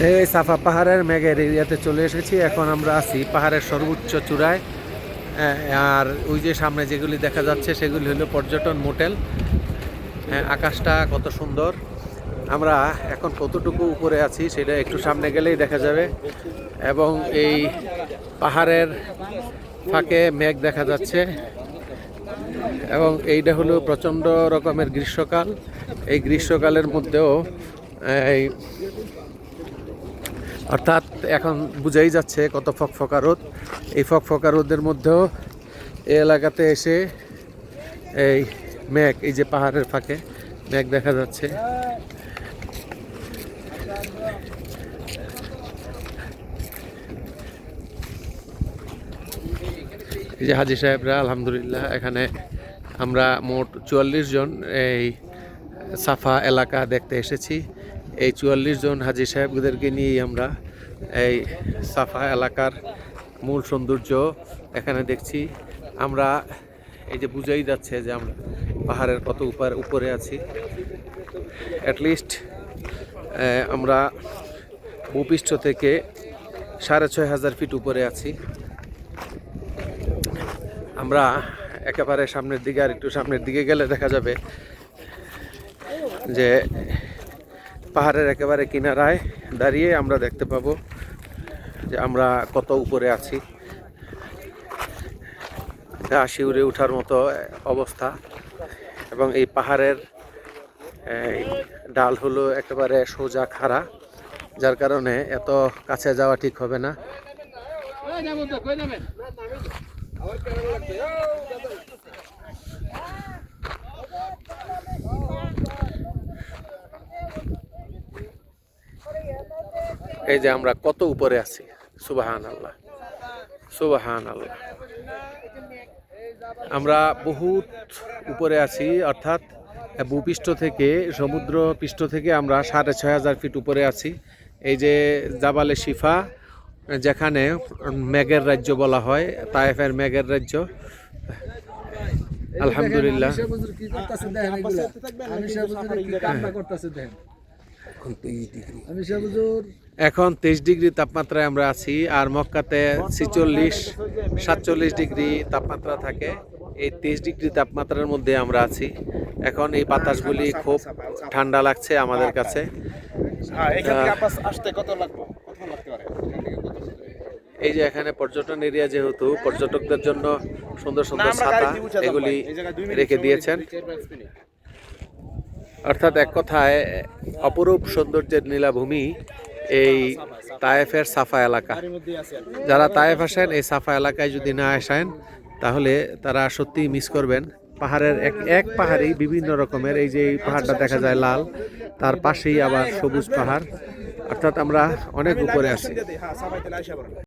এই সাফা পাহাড়ের মেঘের এরিয়াতে চলে এসেছি। এখন আমরা আছি পাহাড়ের সর্বোচ্চ চূড়ায়। আর ওই যে সামনে যেগুলি দেখা যাচ্ছে সেগুলি হলো পর্যটন মোটেল। আকাশটা কত সুন্দর। আমরা এখন কতটুকু উপরে আছি সেটা একটু সামনে গেলেই দেখা যাবে। এবং এই পাহাড়ের ফাঁকে মেঘ দেখা যাচ্ছে। এবং এইটা হলো প্রচণ্ড রকমের গ্রীষ্মকাল। এই গ্রীষ্মকালের মধ্যেও এই অর্থাৎ এখন বুঝাই যাচ্ছে কত ফকফকা রোদ। এই ফকফকা রোদের মধ্যেও এই এলাকাতে এসে এই মেঘ, এই যে পাহাড়ের ফাঁকে মেঘ দেখা যাচ্ছে। এই যে হাজী সাহেবরা আলহামদুলিল্লাহ, এখানে আমরা মোট 44 জন এই সাফা এলাকা দেখতে এসেছি। এই 44 জন হাজী সাহেবদেরকে নিয়েই আমরা এই সাফা এলাকার মূল সৌন্দর্য এখানে দেখছি। আমরা এই যে বুঝাই যাচ্ছে যে আমরা পাহাড়ের কত উপরে আছি। অ্যাটলিস্ট আমরা ভূপৃষ্ঠ থেকে 6500 ফিট উপরে আছি। আমরা একেবারে সামনের দিকে, আর একটু সামনের দিকে গেলে দেখা যাবে যে পাহাড়ের একেবারে কিনারায় দাঁড়িয়ে আমরা দেখতে পাবো যে আমরা কত উপরে আছি। শিউরে ওঠার মতো অবস্থা। এবং এই পাহাড়ের ডাল হলো একেবারে সোজা খাড়া, যার কারণে এত কাছে যাওয়া ঠিক হবে না। এই যে আমরা কত উপরে আছি, সুবহান আল্লাহ, সুবহান আল্লাহ। আমরা বহুত উপরে আছি, অর্থাৎ ভূপৃষ্ঠ থেকে, সমুদ্র পৃষ্ঠ থেকে আমরা 6500 ফিট উপরে আছি। এই যে জাবালে শিফা, যেখানে মেঘের রাজ্য বলা হয়, তায়েফের মেঘের রাজ্য। আলহামদুলিল্লাহ। এখন 23 ডিগ্রি তাপমাত্রায় আমরা আছি। আর মক্কাতে 46-47 ডিগ্রি তাপমাত্রা থাকে। এই 23 ডিগ্রি তাপমাত্রার মধ্যে আমরা আছি। এখন এই বাতাসগুলি খুব ঠান্ডা লাগছে আমাদের কাছে। এই যে এখানে পর্যটন এরিয়া, যেহেতু পর্যটকদের জন্য সুন্দর সুন্দর ছাতা এগুলি রেখে দিয়েছেন। অর্থাৎ এক কথায় অপরূপ সৌন্দর্যের নীলাভূমি এই তায়েফের সাফা এলাকা। যারা তায়েফ আসেন, এই সাফা এলাকায় যদি না আসেন তাহলে তারা সত্যিই মিস করবেন। পাহাড়ের এক পাহাড়েই বিভিন্ন রকমের, এই যে এই পাহাড়টা দেখা যায় লাল, তার পাশেই আবার সবুজ পাহাড়। অর্থাৎ আমরা অনেক উপরে আছি।